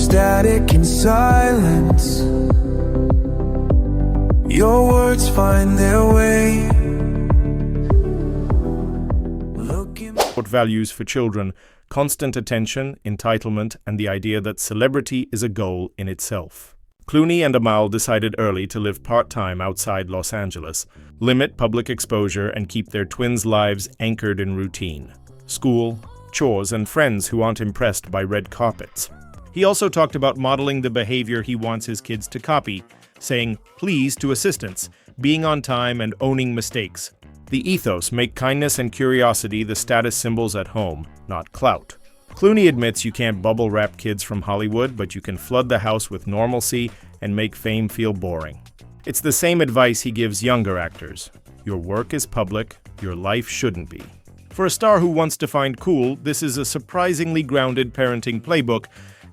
static and silence. Your words find their way. What values for children, constant attention, entitlement, and the idea that celebrity is a goal in itself. Clooney and Amal decided early to live part-time outside Los Angeles, limit public exposure, and keep their twins' lives anchored in routine. School, chores, and friends who aren't impressed by red carpets. He also talked about modeling the behavior he wants his kids to copy, saying please to assistants, being on time, and owning mistakes. The ethos make kindness and curiosity the status symbols at home, not clout. Clooney admits you can't bubble wrap kids from Hollywood, but you can flood the house with normalcy and make fame feel boring. It's the same advice he gives younger actors. Your work is public, your life shouldn't be. For a star who wants to find cool, this is a surprisingly grounded parenting playbook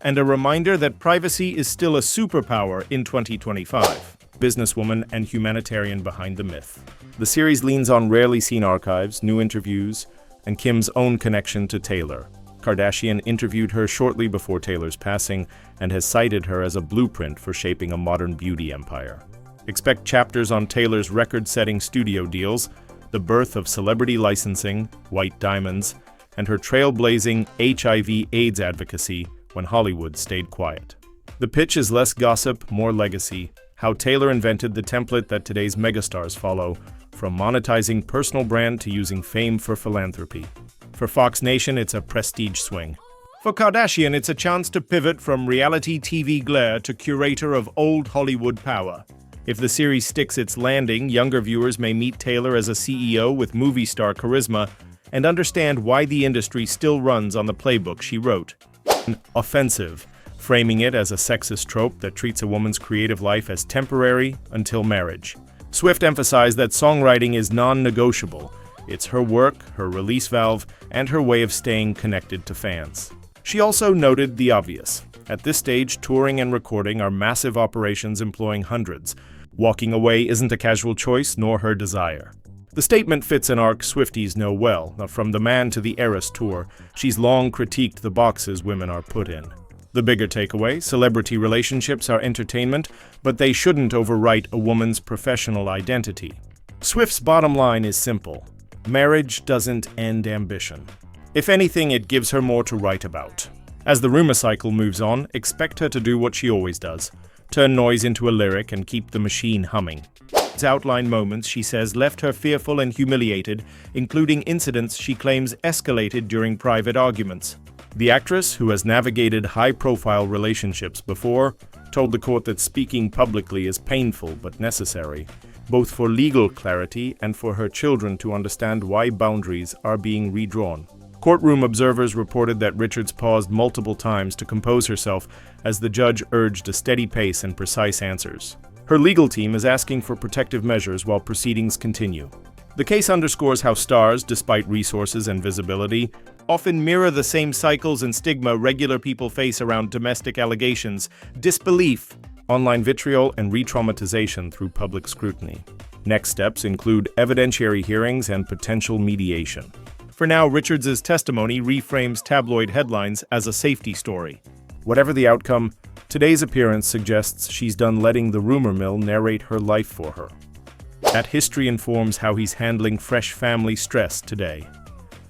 and a reminder that privacy is still a superpower in 2025. Businesswoman and humanitarian behind the myth. The series leans on rarely seen archives, new interviews, and Kim's own connection to Taylor. Kardashian interviewed her shortly before Taylor's passing and has cited her as a blueprint for shaping a modern beauty empire. Expect chapters on Taylor's record-setting studio deals, the birth of celebrity licensing, white diamonds, and her trailblazing HIV/AIDS advocacy when Hollywood stayed quiet. The pitch is less gossip, more legacy, how Taylor invented the template that today's megastars follow, from monetizing personal brand to using fame for philanthropy. For Fox Nation, it's a prestige swing. For Kardashian, it's a chance to pivot from reality TV glare to curator of old Hollywood power. If the series sticks its landing, younger viewers may meet Taylor as a CEO with movie star charisma and understand why the industry still runs on the playbook she wrote. Offensive, framing it as a sexist trope that treats a woman's creative life as temporary until marriage. Swift emphasized that songwriting is non-negotiable. It's her work, her release valve, and her way of staying connected to fans. She also noted the obvious. At this stage, touring and recording are massive operations employing hundreds. Walking away isn't a casual choice, nor her desire. The statement fits an arc Swifties know well. From the Man to the Heiress tour, she's long critiqued the boxes women are put in. The bigger takeaway, celebrity relationships are entertainment, but they shouldn't overwrite a woman's professional identity. Swift's bottom line is simple. Marriage doesn't end ambition. If anything, it gives her more to write about. As the rumor cycle moves on, expect her to do what she always does. Turn noise into a lyric and keep the machine humming. Its outline moments, she says, left her fearful and humiliated, including incidents she claims escalated during private arguments. The actress, who has navigated high-profile relationships before, told the court that speaking publicly is painful but necessary, both for legal clarity and for her children to understand why boundaries are being redrawn. Courtroom observers reported that Richards paused multiple times to compose herself as the judge urged a steady pace and precise answers. Her legal team is asking for protective measures while proceedings continue. The case underscores how stars, despite resources and visibility, often mirror the same cycles and stigma regular people face around domestic allegations, disbelief, online vitriol, and re-traumatization through public scrutiny. Next steps include evidentiary hearings and potential mediation. For now, Richards' testimony reframes tabloid headlines as a safety story. Whatever the outcome, today's appearance suggests she's done letting the rumor mill narrate her life for her. That history informs how he's handling fresh family stress today.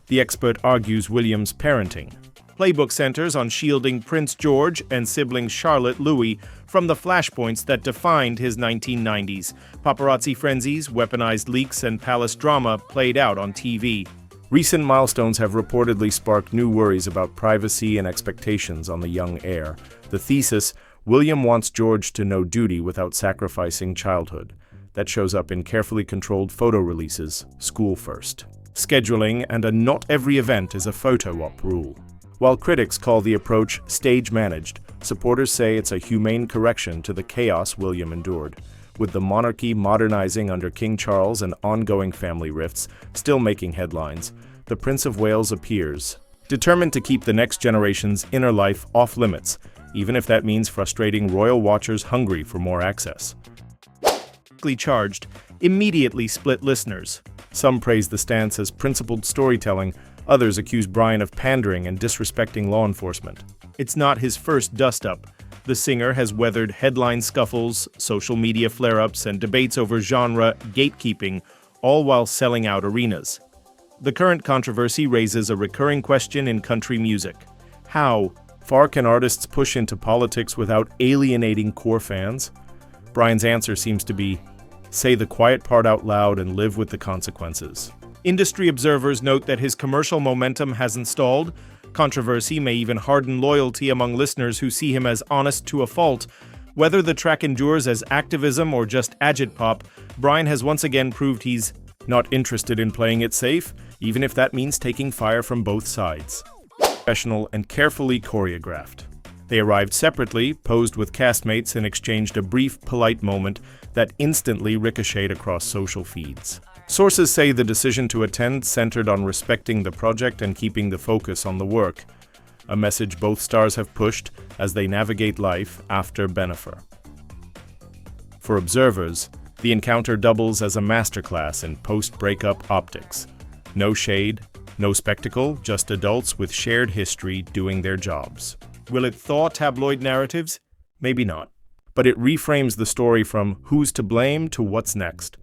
The expert argues William's parenting. Playbook centers on shielding Prince George and siblings Charlotte Louis from the flashpoints that defined his 1990s. Paparazzi frenzies, weaponized leaks, and palace drama played out on TV. Recent milestones have reportedly sparked new worries about privacy and expectations on the young heir. The thesis, William wants George to know duty without sacrificing childhood. That shows up in carefully controlled photo releases, school first. Scheduling and a not every event is a photo op rule. While critics call the approach stage-managed, supporters say it's a humane correction to the chaos William endured. With the monarchy modernizing under King Charles and ongoing family rifts still making headlines, the Prince of Wales appears, determined to keep the next generation's inner life off limits, even if that means frustrating royal watchers hungry for more access. Charged immediately split listeners. Some praise the stance as principled storytelling, others accuse Bryan of pandering and disrespecting law enforcement. It's not his first dust-up. The singer has weathered headline scuffles, social media flare-ups, and debates over genre gatekeeping, all while selling out arenas. The current controversy raises a recurring question in country music. How far can artists push into politics without alienating core fans? Bryan's answer seems to be, say the quiet part out loud and live with the consequences. Industry observers note that his commercial momentum hasn't stalled. Controversy may even harden loyalty among listeners who see him as honest to a fault. Whether the track endures as activism or just agit-pop, Bryan has once again proved he's not interested in playing it safe, even if that means taking fire from both sides. Professional and carefully choreographed. They arrived separately, posed with castmates, and exchanged a brief, polite moment that instantly ricocheted across social feeds. Sources say the decision to attend centered on respecting the project and keeping the focus on the work, a message both stars have pushed as they navigate life after Bennifer. For observers, the encounter doubles as a masterclass in post-breakup optics. No shade, no spectacle, just adults with shared history doing their jobs. Will it thaw tabloid narratives? Maybe not. But it reframes the story from who's to blame to what's next.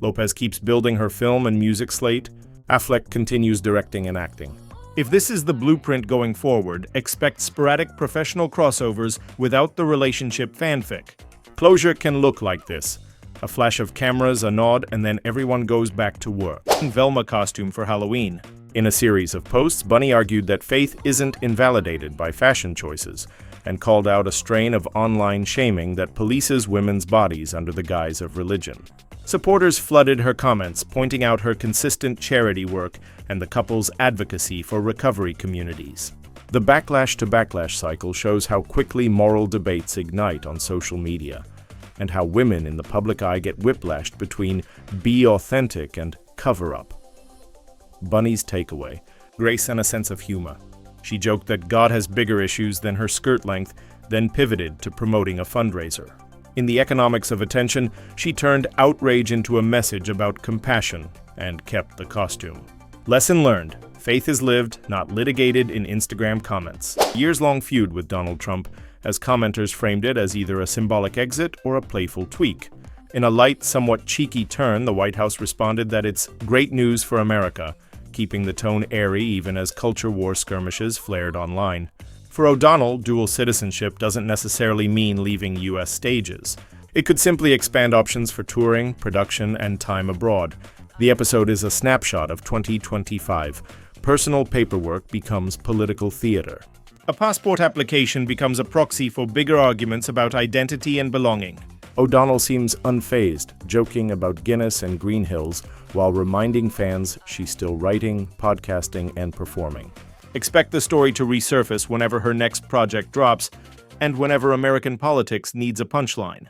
Lopez keeps building her film and music slate. Affleck continues directing and acting. If this is the blueprint going forward, expect sporadic professional crossovers without the relationship fanfic. Closure can look like this. A flash of cameras, a nod, and then everyone goes back to work. Velma costume for Halloween. In a series of posts, Bunnie argued that faith isn't invalidated by fashion choices, and called out a strain of online shaming that polices women's bodies under the guise of religion. Supporters flooded her comments, pointing out her consistent charity work and the couple's advocacy for recovery communities. The backlash to backlash cycle shows how quickly moral debates ignite on social media, and how women in the public eye get whiplashed between be authentic and cover-up. Bunnie's takeaway: grace and a sense of humor. She joked that God has bigger issues than her skirt length, then pivoted to promoting a fundraiser. In the economics of attention, she turned outrage into a message about compassion and kept the costume. Lesson learned: faith is lived, not litigated in Instagram comments. A years-long feud with Donald Trump, as commenters framed it as either a symbolic exit or a playful tweak. In a light, somewhat cheeky turn, the White House responded that it's great news for America, keeping the tone airy even as culture war skirmishes flared online. For O'Donnell, dual citizenship doesn't necessarily mean leaving U.S. stages. It could simply expand options for touring, production, and time abroad. The episode is a snapshot of 2025. Personal paperwork becomes political theater. A passport application becomes a proxy for bigger arguments about identity and belonging. O'Donnell seems unfazed, joking about Guinness and Green Hills, while reminding fans she's still writing, podcasting, and performing. Expect the story to resurface whenever her next project drops, and whenever American politics needs a punchline.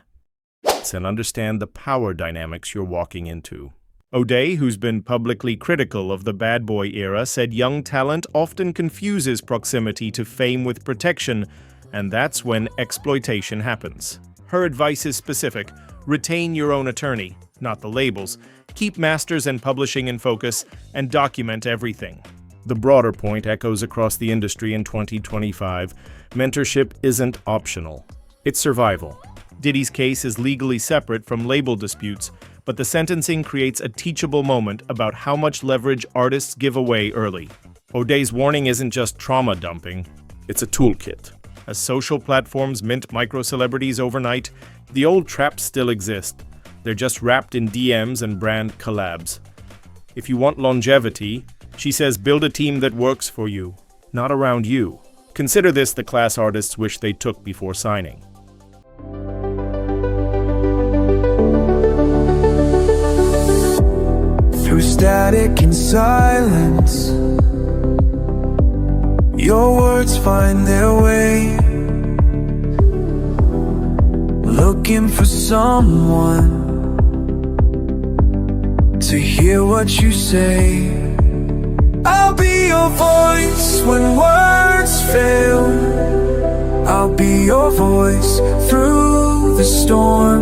And understand the power dynamics you're walking into. O'Day, who's been publicly critical of the bad boy era, said young talent often confuses proximity to fame with protection, and that's when exploitation happens. Her advice is specific: retain your own attorney, not the labels. Keep masters and publishing in focus, and document everything. The broader point echoes across the industry in 2025. Mentorship isn't optional. It's survival. Diddy's case is legally separate from label disputes, but the sentencing creates a teachable moment about how much leverage artists give away early. O'Day's warning isn't just trauma dumping, it's a toolkit. As social platforms mint micro-celebrities overnight, the old traps still exist. They're just wrapped in DMs and brand collabs. If you want longevity, she says, build a team that works for you, not around you. Consider this the class artists wish they took before signing. Through static and silence, your words find their way. Looking for someone to hear what you say. I'll be your voice when words fail. I'll be your voice through the storm.